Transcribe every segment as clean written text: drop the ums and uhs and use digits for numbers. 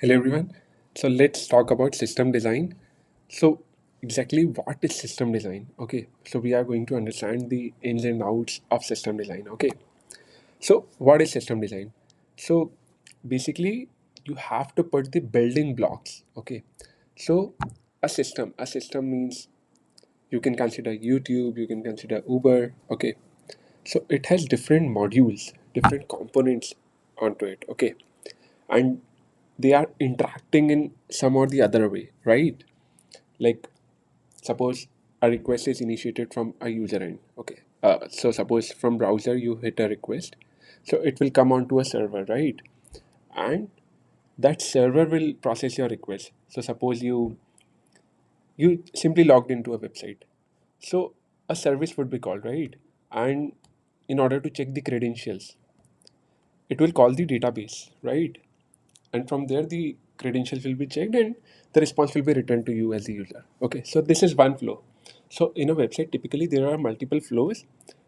Hello everyone. So let's talk about system design. So exactly what is system design? Okay. So we are going to understand the ins and outs of system design. Okay. So what is system design? So basically you have to put the building blocks. Okay. So a system means you can consider YouTube, you can consider Uber. Okay. So it has different modules, different components onto it. Okay, and they are interacting in some or the other way, right? Like suppose a request is initiated from a user end. Okay, so suppose from browser you hit a request, so it will come onto a server, right? And that server will process your request. So suppose you simply logged into a website, so a service would be called, right? And in order to check the credentials, it will call the database, right? And from there the credentials will be checked and the response will be returned to you as the user. Okay, so this is one flow. So in a website typically there are multiple flows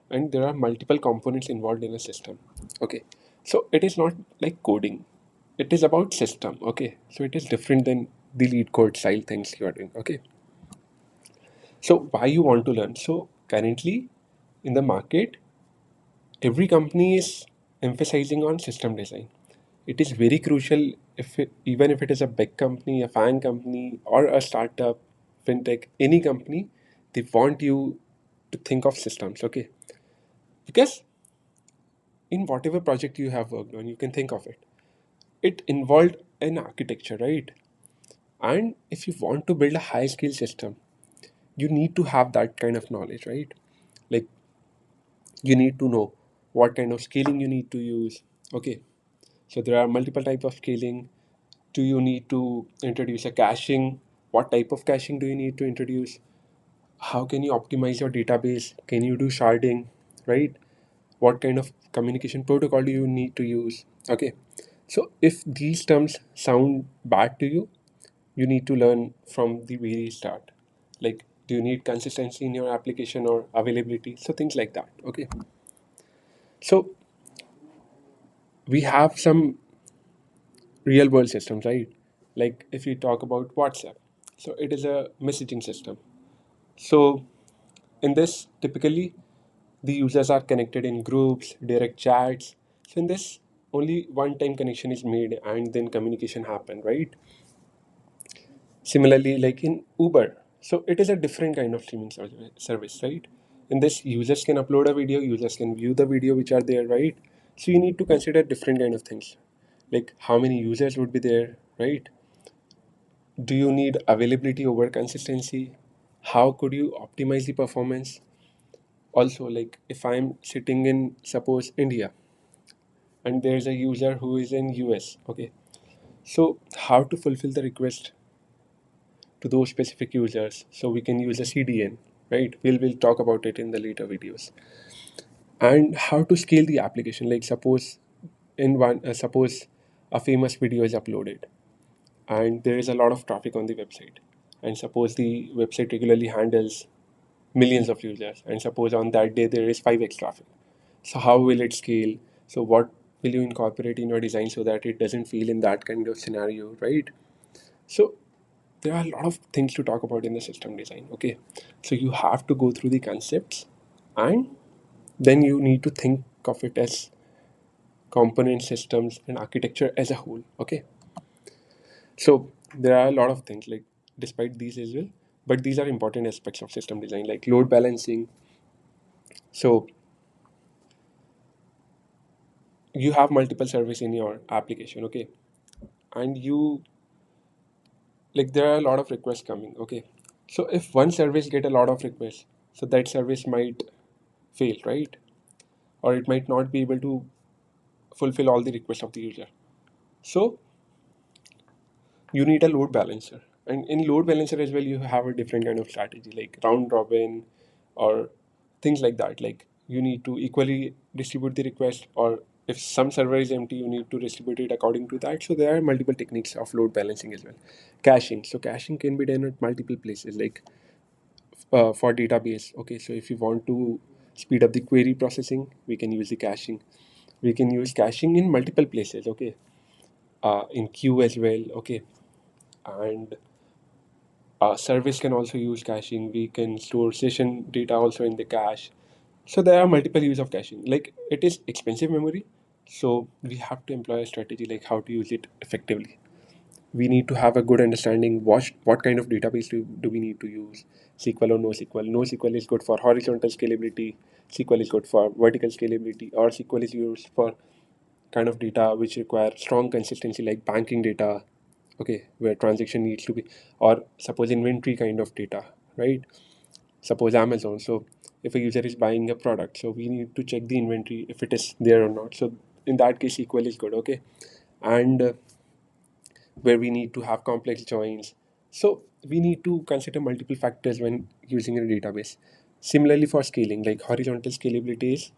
and there are multiple components involved in a system. Okay, so it is not like coding, it is about system. Okay, so it is different than the lead code style things you are doing. Okay, so why you want to learn? So currently in the market every company is emphasizing on system design. It is very crucial even if it is a big company, a FAANG company, or a startup, fintech, any company, they want you to think of systems, okay? Because in whatever project you have worked on, you can think of it. It involved an architecture, right? And if you want to build a high skill system, you need to have that kind of knowledge, right? Like you need to know what kind of scaling you need to use. Okay, so there are multiple types of scaling. Do you need to introduce a caching? What type of caching do you need to introduce? How can you optimize your database? Can you do sharding, right? What kind of communication protocol do you need to use? Okay, so if these terms sound bad to you, you need to learn from the very start. Like, do you need consistency in your application or availability? So things like that. Okay, so we have some real world systems, right? Like if you talk about WhatsApp, so it is a messaging system. So in this, typically the users are connected in groups, direct chats. So in this, only one time connection is made and then communication happen, right? Similarly, like in Uber, so it is a different kind of streaming service, right? In this, users can upload a video, users can view the video which are there, right? So you need to consider different kind of things, like how many users would be there, right? Do you need availability over consistency? How could you optimize the performance? Also, like if I'm sitting in suppose India and there's a user who is in US, okay, so how to fulfill the request to those specific users? So we can use a CDN, right? We'll talk about it in the later videos. And how to scale the application? Like suppose a famous video is uploaded and there is a lot of traffic on the website, and suppose the website regularly handles millions of users, and suppose on that day there is 5x traffic, so how will it scale? So what will you incorporate in your design so that it doesn't fail in that kind of scenario, right? So there are a lot of things to talk about in the system design. Okay, so you have to go through the concepts and then you need to think of it as component systems and architecture as a whole. Okay, so there are a lot of things like despite these as well, but these are important aspects of system design like load balancing. So you have multiple service in your application, okay, and you like there are a lot of requests coming, okay, so if one service get a lot of requests, so that service might fail, right? Or it might not be able to fulfill all the requests of the user. So you need a load balancer, and in load balancer as well you have a different kind of strategy like round robin or things like that. Like you need to equally distribute the request, or if some server is empty you need to distribute it according to that. So there are multiple techniques of load balancing as well. Caching, so caching can be done at multiple places, like for database. Okay, so if you want to speed up the query processing, we can use the caching. We can use caching in multiple places. Okay, in queue as well. Okay, and service can also use caching. We can store session data also in the cache. So there are multiple use of caching. Like it is expensive memory, so we have to employ a strategy like how to use it effectively. We need to have a good understanding what kind of database do we need to use, SQL or NoSQL. NoSQL is good for horizontal scalability, SQL is good for vertical scalability, or SQL is used for kind of data which require strong consistency like banking data, okay, where transaction needs to be, or suppose inventory kind of data, right? Suppose Amazon. So if a user is buying a product, so we need to check the inventory if it is there or not. So in that case, SQL is good, okay, and where we need to have complex joins. So we need to consider multiple factors when using a database. Similarly for scaling, like horizontal scalability is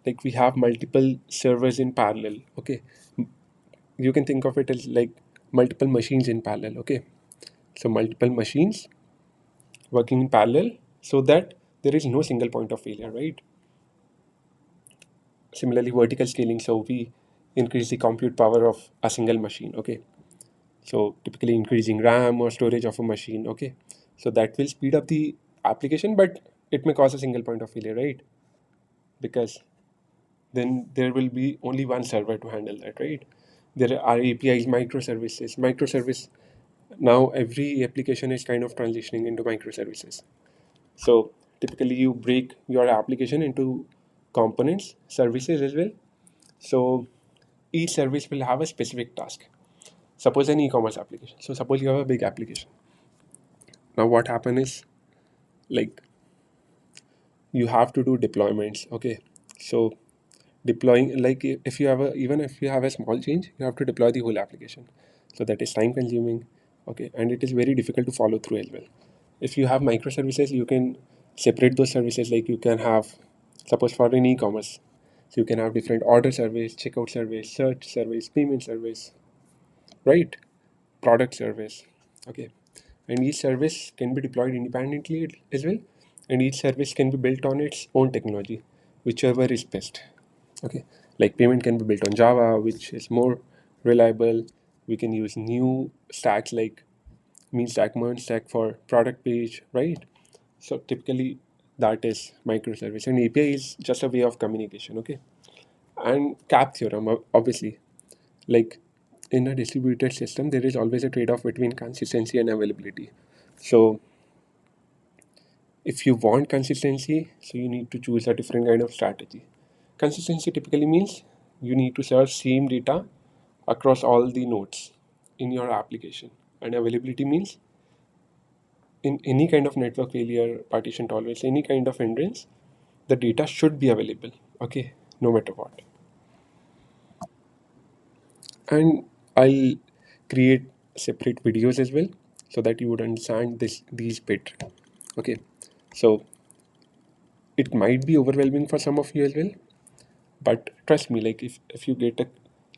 like we have multiple servers in parallel. Okay, you can think of it as like multiple machines in parallel. Okay, so multiple machines working in parallel so that there is no single point of failure, right? Similarly, vertical scaling, so we increase the compute power of a single machine. Okay, so typically increasing RAM or storage of a machine. Okay, so that will speed up the application, but it may cause a single point of failure, right? Because then there will be only one server to handle that, right? There are APIs, microservice. Now every application is kind of transitioning into microservices. So typically you break your application into components, services as well. So each service will have a specific task. Suppose an e-commerce application. So suppose you have a big application. Now what happen is like you have to do deployments. Okay, so deploying, like if you have a, even if you have a small change, you have to deploy the whole application. So that is time consuming. Okay, and it is very difficult to follow through as well. If you have microservices, you can separate those services. Like you can have, suppose for an e-commerce, so you can have different order service, checkout service, search service, payment service, right? Product service. Okay, and each service can be deployed independently as well, and each service can be built on its own technology, whichever is best. Okay, like payment can be built on Java, which is more reliable. We can use new stacks like mean stack, merge stack for product page, right? So typically that is microservice, and API is just a way of communication. Okay, and cap theorem, obviously, like in a distributed system there is always a trade-off between consistency and availability. So if you want consistency, so you need to choose a different kind of strategy. Consistency typically means you need to serve same data across all the nodes in your application, and availability means in any kind of network failure, partition tolerance, any kind of hindrance, the data should be available, okay, no matter what. And I'll create separate videos as well so that you would understand these bit. Okay, so it might be overwhelming for some of you as well, but trust me, like if you get a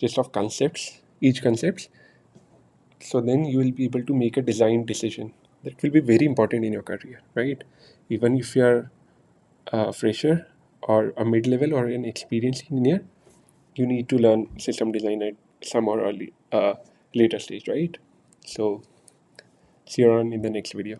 list of concepts, each concepts, so then you will be able to make a design decision that will be very important in your career, right? Even if you are a fresher or a mid-level or an experienced engineer, you need to learn system design at some or early later stage, right? So see you on in the next video.